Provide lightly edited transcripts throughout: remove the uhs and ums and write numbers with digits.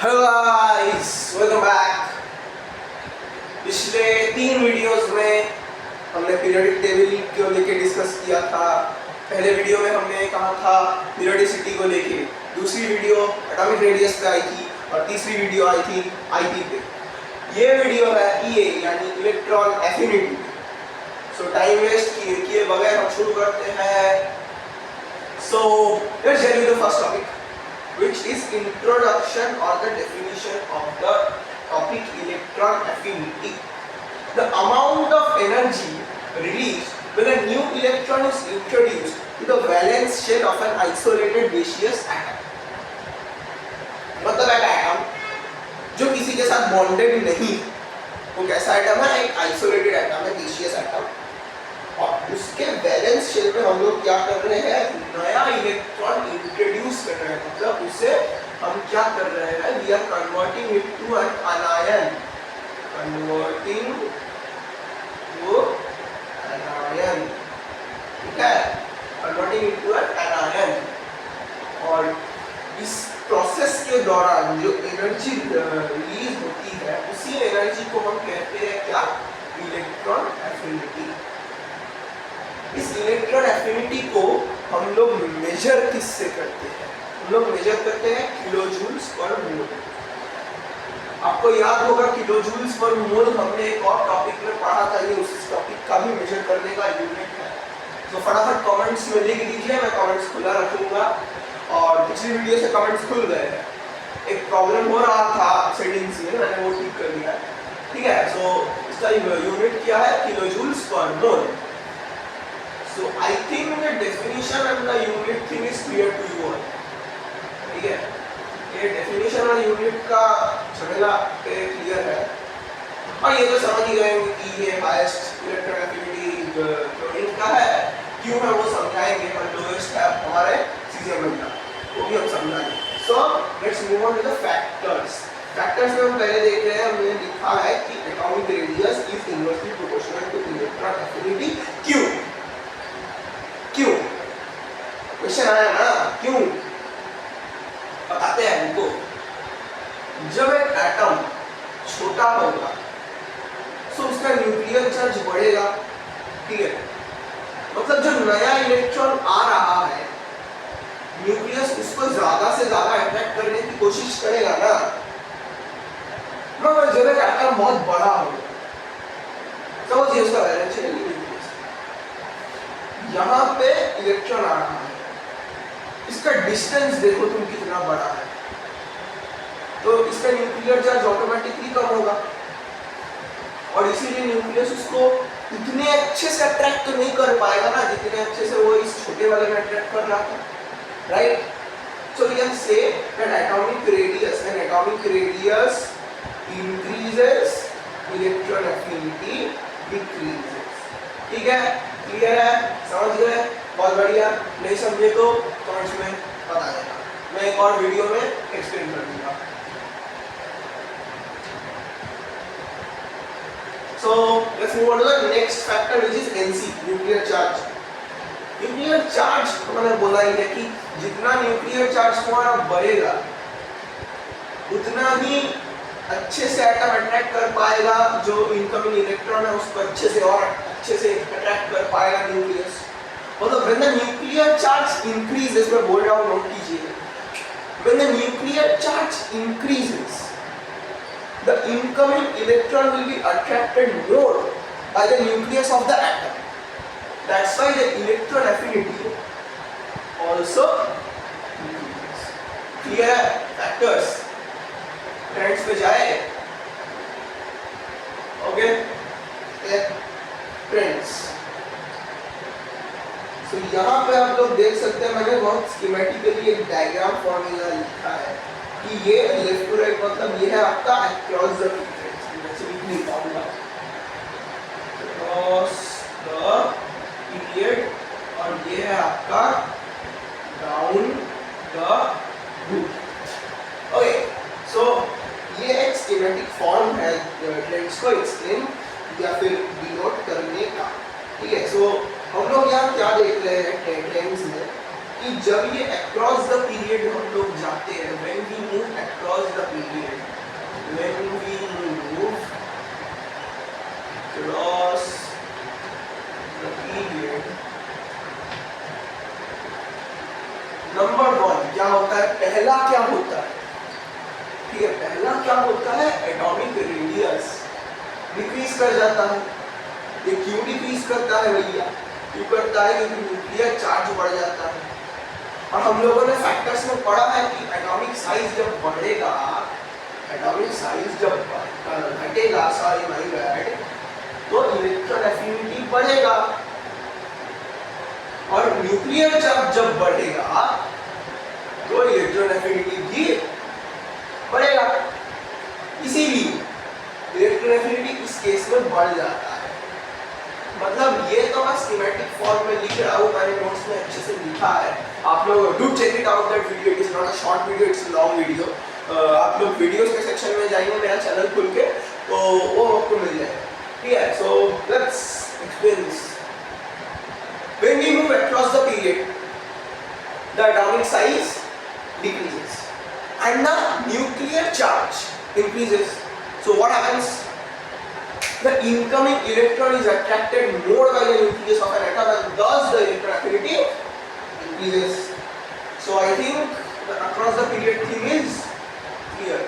Hello guys, welcome back. पिछले 3 videos में हमने पीरियोडिक टेबल को लेके डिस्कस किया था। पहले वीडियो में हमने कहा था पीरियोडिसिटी को लेके, दूसरी वीडियो एटॉमिक रेडियस पे आई थी और तीसरी वीडियो आई थी आईपी पे। ये वीडियो है ईए यानी electron affinity. So time waste किए बगैर हम शुरू करते हैं। So let's tell you the first topic, which is introduction or the definition of the topic electron affinity. The amount of energy released when a new electron is introduced to the valence shell of an isolated gaseous atom. मतलब एक atom जो किसी के साथ bonded नहीं, वो कैसा atom है? एक आइसोलेटेड एटम है, गैसियस एटम। और उसके वैलेंस शेल में हम लोग क्या कर रहे हैं? नया इलेक्ट्रॉन इंट्रोड्यूस कर रहे हैं। मतलब उसे हम क्या कर रहे हैं? We are converting it to an anion, converting to anion, ठीक है, converting it to an anion. और इस प्रोसेस के दौरान जो एनर्जी रिलीज होती है, उसी एनर्जी को हम कहते हैं क्या? Electron affinity. इस इलेक्ट्रॉन एफिनिटी को हम लोग मेजर किससे करते हैं? हम लोग मेजर करते हैं किलोजूल्स पर मोल। आपको याद होगा किलोजूल्स पर मोल हमने एक और टॉपिक में पढ़ा था, ये उस टॉपिक का भी मेजर करने का यूनिट है। तो फटाफट कमेंट्स में लिख दीजिए, मैं कमेंट्स खुला रखूंगा। और पिछली वीडियो से कमेंट्स खुल गए हैं। एक प्रॉब्लम हो रहा था सेटिंग्स में, मैंने वो ठीक कर दिया, ठीक है। सो इसका यूनिट क्या है? किलोजूल्स पर मोल। So I think the definition and the unit thing is clear to you all, ठीक है। ये definition और unit का झमेला पे क्लियर है। और ये तो समझ ही गए कि ये highest electron affinity क्लोरीन का है, क्यों है वो समझाएंगे। और lowest है हमारे cesium का, वो भी हम समझाएंगे। So let's move on to the factors. Factors में हम पहले देख रहे हैं, हमने लिखा है कि atomic radius is inversely proportional to electron affinity। क्यों? क्यों? क्वेश्चन आया ना, क्यों? बताते हैं हमको। जब एक एटम छोटा होगा तो उसका न्यूक्लियर चार्ज बढ़ेगा, ठीक है। मतलब जो नया इलेक्ट्रॉन आ रहा है, न्यूक्लियस उसको ज्यादा से ज्यादा अट्रैक्ट करने की कोशिश करेगा ना। मगर जब एक एटम बहुत बड़ा होगा, समझिए उसका वैलेंस शेल, यहाँ पे इलेक्ट्रॉन आ रहा है, इसका डिस्टेंस देखो तुम कितना बड़ा है, तो इसका न्यूक्लियर चार्ज ऑटोमेटिकली कम होगा। और इसीलिए न्यूक्लियस उसको इतने अच्छे से अट्रैक्ट तो नहीं कर पाएगा ना, जितने अच्छे से वो इस छोटे वाले में अट्रैक्ट कर रहा था, right. So we can say that atomic radius, when atomic radius increases, electron affinity decreases. ठीक है, क्लियर है, समझ गए? बहुत बढ़िया। नहीं समझे तो कमेंट्स में बता देना, मैं एक और वीडियो में एक्सप्लेन कर दूंगा। So let's move on to the next factor, which is NC, nuclear charge. Nuclear charge मैंने बोला ही है कि जितना न्यूक्लियर चार्ज तुम्हारा बढ़ेगा, उतना ही अच्छे से एटम अट्रैक्ट कर पाएगा। जो इनकमिंग इलेक्ट्रॉन है उसको अच्छे से और अच्छे से अट्रैक्ट कर पाएगा न्यूक्लियस। मतलब when the nuclear charge increases, मैं बोल रहा हूँ, नोट कीजिए, when the nuclear charge increases, the incoming electron will be attracted more by the nucleus of the atom. That's why the electron affinity also increases. Clear factors? Friends पे जाए, okay? Friends. So यहाँ पे आप लोग देख सकते हैं, मैंने बहुत स्कीमेटिकली एक डायग्राम फॉर्मूला लिखा है कि ये लेफ्ट टू राइट, मतलब ये है आपका across the period formula, across the period, और ये है आपका डाउन द रूट। ओके, सो ये एक स्कीमेटिक फॉर्म है ट्रेंड्स को एक्सप्लेन या फिर डिनोट करने का, ठीक है। सो हम लोग यहाँ क्या देख रहे हैं ट्रेंड्स में कि जब ये अक्रॉस द पीरियड हम लोग जाते हैं, when we move across the period, when we move cross the period, number one क्या होता है, पहला क्या होता है, ठीक है, पहला क्या होता है, एटॉमिक रेडियस डिक्रीज कर जाता है। ये क्यों डिक्रीज करता है भैया, क्यों करता है, क्योंकि न्यूक्लियर चार्ज बढ़ जाता है। और हम लोगों ने फैक्टर्स में पढ़ा है कि एटॉमिक साइज जब बढ़ेगा, एटॉमिक साइज जब घटेगा, सॉरी माय बैड, तो इलेक्ट्रॉन एफिनिटी बढ़ेगा, और न्यूक्लियर चार्ज जब बढ़ेगा तो इलेक्ट्रॉन एफिनिटी भी बढ़ेगा। इसीलिए इलेक्ट्रॉन एफिनिटी इस केस में बढ़ जाता है। मतलब ये तो मैं स्कीमेटिक फॉर्म में लिख रहा हूँ, मैंने नोट्स में अच्छे से लिखा है, आप लोग do check it out, that video, it is not a short video, it's a long video. आप लोग वीडियोस के सेक्शन में जाएंगे मेरा चैनल खुल के, तो वो आपको मिल जाएगा, ठीक है। So let's explain this. When we move across the period, the atomic size decreases and the nuclear charge increases. So what happens? The incoming electron is attracted more by the nucleus of an atom, and thus the electron affinity increases. So I think the across the period thing is clear.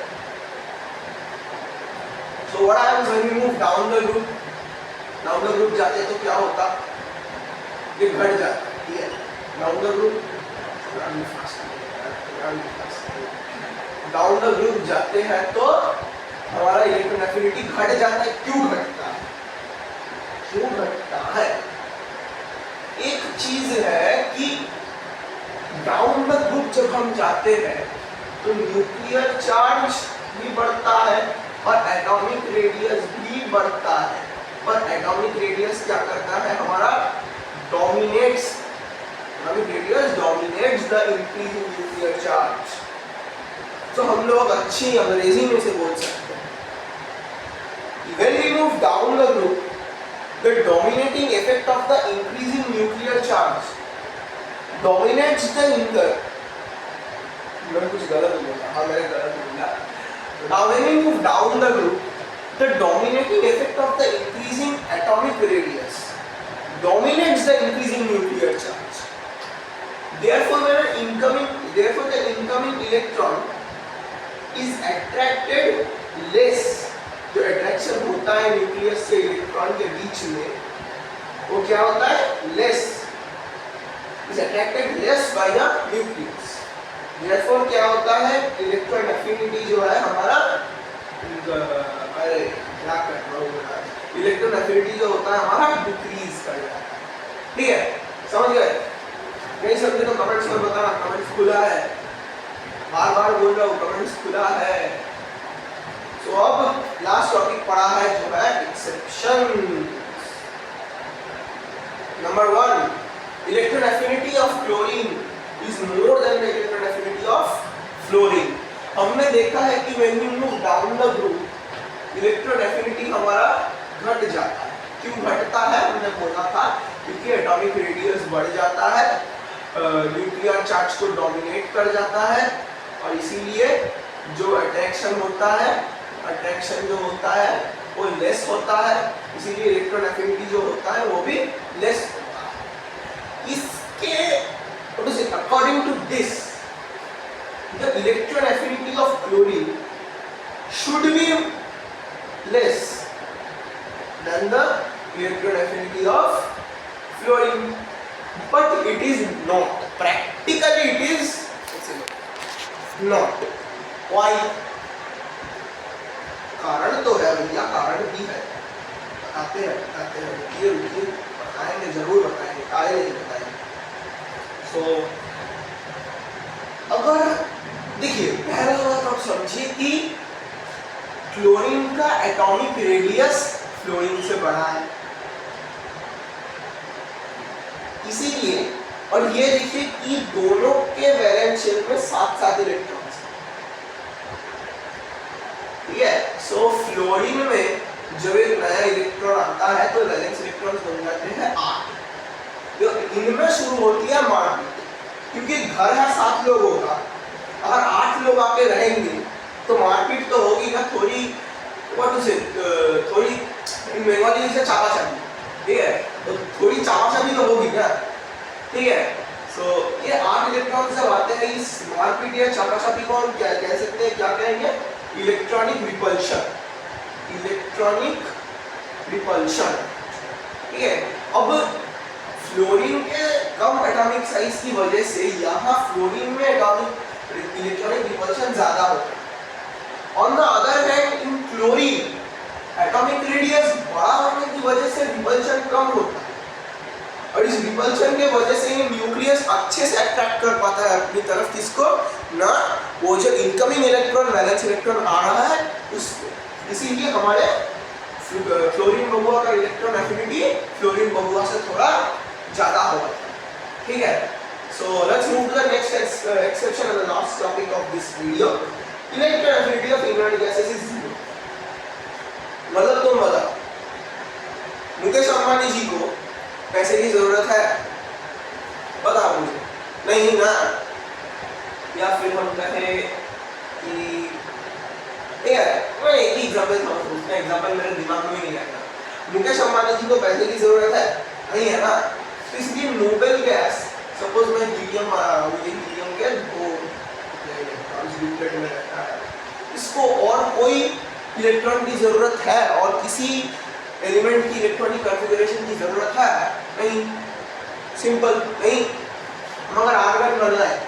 So what happens when we move down the loop? Down the loop जाते तो क्या होता? ये घट जाता है, ठीक है। Down the group down the group जाते हैं तो हमारा इलेक्ट्रॉन एफिनिटी घट जाता है। क्यों घटता है, क्यों घटता है? एक चीज है कि डाउन द ग्रुप जब हम जाते हैं तो न्यूक्लियर चार्ज भी बढ़ता है और एटॉमिक रेडियस भी बढ़ता है, पर एटॉमिक रेडियस क्या करता है, हमारा dominates, atomic radius dominates the increasing nuclear charge। तो हम लोग अच्छी अंग्रेजी में से बोल सकते हैं, when we move down the group, the dominating effect of the increasing nuclear charge dominates the inter, मैं कुछ गलत बोला, हाँ मैंने गलत बोला। Now when we move down the group, the dominating effect of the increasing atomic radius dominates the increasing nuclear charge. Therefore, therefore the incoming electron is attracted less। जो attraction होता है न्यूक्लियस से इलेक्ट्रॉन के बीच में, वो क्या होता है, less, is attracted less by the nucleus। Therefore क्या होता है, इलेक्ट्रॉन एफिनिटी जो है हमारा, अरे क्या कर रहा हूँ, इलेक्ट्रॉन एफिनिटी जो होता है हमारा डिक्रीज कर जाता है, ठीक है, समझ गए? नहीं समझे तो कमेंट्स में बताना, कमेंट्स खुला है, बार बार बोल रहा हूँ कमेंट्स खुला है। तो अब लास्ट टॉपिक पढ़ा है जो है exception. Number 1, electron affinity of chlorine is more than the electron affinity of fluorine. हमने देखा है कि when we move down the group, electron affinity हमारा घट जाता है। क्यों घटता है, हमने बोला था क्योंकि एटॉमिक रेडियस बढ़ जाता है, न्यूक्लियर चार्ज को डोमिनेट कर जाता है, और इसीलिए जो अट्रैक्शन होता है, अट्रैक्शन जो होता है वो लेस होता है, इसीलिए इलेक्ट्रॉन एफिनिटी जो होता है वो भी लेस होता है। इसके according to this, the electron affinity of chlorine should be less than the electron affinity of fluorine, but it is not, practically it is not। why? कारण तो है भैया, कारण भी है, बताते हैं, रुकिए बताएंगे, जरूर बताएंगे, काहे नहीं बताएंगे। सो अगर देखिए, पहला बात आप समझिए कि क्लोरीन का एटॉमिक रेडियस फ्लोरीन से बड़ा है, इसीलिए, और ये देखिए कि दोनों के वैलेंस शेल में 7-7 इलेक्ट्रॉन्स, ठीक है। सो फ्लोरीन में जब एक नया इलेक्ट्रॉन आता है तो वैलेंस इलेक्ट्रॉन्स बन जाते हैं 8, जो इनमें शुरू होती है मारपीट। क्योंकि घर है 7 लोगों का, अगर 8 लोग आके रहेंगे तो मारपीट तो होगी ना, थोड़ी थोड़ी बंगाली से चापाचापी, ठीक है, तो थोड़ी चापाचापी तो होगी ना, ठीक है। सो ये 8 इलेक्ट्रॉन जब आते हैं, इस मारपीट या चापाचापी को हम क्या कह सकते हैं, क्या कहेंगे, इलेक्ट्रॉनिक रिपल्शन, इलेक्ट्रॉनिक रिपल्शन, ठीक है। अब फ्लोरीन के कम एटॉमिक साइज की वजह से यहाँ फ्लोरीन में इलेक्ट्रॉनिक रिपल्शन ज्यादा होता है। On the other hand in chlorine atomic radius बड़ा होने की वजह से रिपल्शन कम होता है, और इस रिपल्शन के वजह से ये न्यूक्लियस अच्छे से अट्रैक्ट कर पाता है अपनी तरफ, किसको ना, वो जो इनकमिंग इलेक्ट्रॉन वैलेंस इलेक्ट्रॉन आ रहा है उसको। इसीलिए हमारे फ्लोरीन बबुआ का इलेक्ट्रॉन एफिनिटी फ्लोरीन बबुआ से थोड़ा ज्यादा होगा, ठीक है। So let's move to the next exception and the last topic of this video. Electron affinity of inorganic gases is 0। मतलब तुम बताओ, मुकेश अंबानी जी को पैसे की जरूरत है, बताओ मुझे, नहीं ना, या फिर हम कहें कि मैं एक ही एग्जाम्पल मेरे दिमाग में नहीं आया, मुकेश अंबानी जी को पैसे की जरूरत है, नहीं है ना, तो इसलिए नोबेल गैस, सपोज मैं हीलियम हीलियम के 2 इलेक्ट्रॉन्स डुप्लेट में रहता है, इसको और कोई इलेक्ट्रॉन की जरूरत है और किसी एलिमेंट की इलेक्ट्रॉनिक कॉन्फ़िगरेशन की जरूरत है, नहीं, सिंपल नहीं, मगर आर्गन बनना है,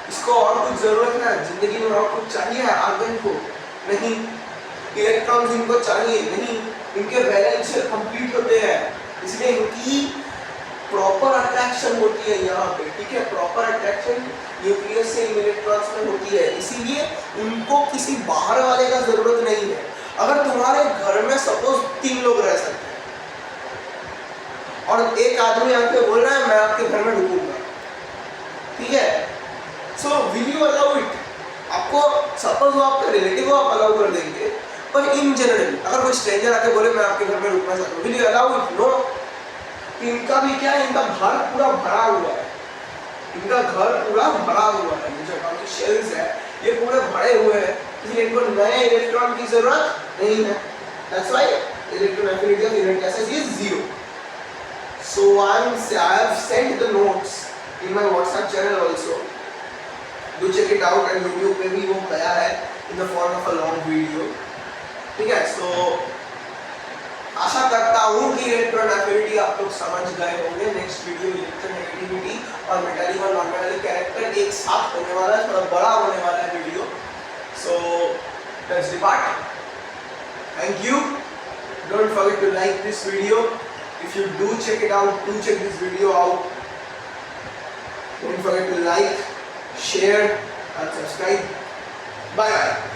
इसको और कुछ जरूरत है जिंदगी में, और कुछ चाहिए है आर्गन को, नहीं, इलेक्ट्रॉन्स इनको चाहिए, नहीं, इनके वैलेंस कंप्लीट होते हैं, इसलिए इनकी प्रॉपर अट्रैक्शन होती है यहाँ पे, ठीक है, प्रॉपर अट्रैक्शन न्यूक्लियस से इलेक्ट्रॉन्स में होती है, इसीलिए उनको किसी बाहर वाले का जरूरत नहीं है। अगर तुम्हारे घर में सपोज 3 लोग रह सकते हैं और एक आदमी आके बोल रहा है मैं आपके घर में रुकूंगा, ठीक है, so will you allow it? आपको सपोज वो आपका रिलेटिव हो, आप अलाउ कर देंगे, पर इन जनरल अगर कोई स्ट्रेंजर आके बोले मैं आपके घर में रुकना चाहता हूँ, will you allow it? No. इनका भी क्या है, इनका घर पूरा भरा हुआ है, इनका घर पूरा भरा हुआ है, जो एटॉमिक शेल्स है ये पूरे भरे हुए हैं, इसलिए इनको नए इलेक्ट्रॉन की जरूरत नहीं है। That's why electron affinity of inert gases is 0। So I have sent the notes in my WhatsApp channel also. Do check it out, and YouTube पे भी वो गया है in the form of a long video, ठीक है। सो आशा करता हूँ कि इलेक्ट्रॉन एफिनिटी आप लोग समझ गए होंगे। नेक्स्ट वीडियो इलेक्ट्रोनेगेटिविटी और मेटालिक और नॉन मेटालिक कैरेक्टर एक साथ होने वाला है, थोड़ा बड़ा होने वाला है video. So let's depart. Thank you. Don't forget to like this video. If you do check it out, do check this video out. Don't forget to like, share and subscribe. Bye bye.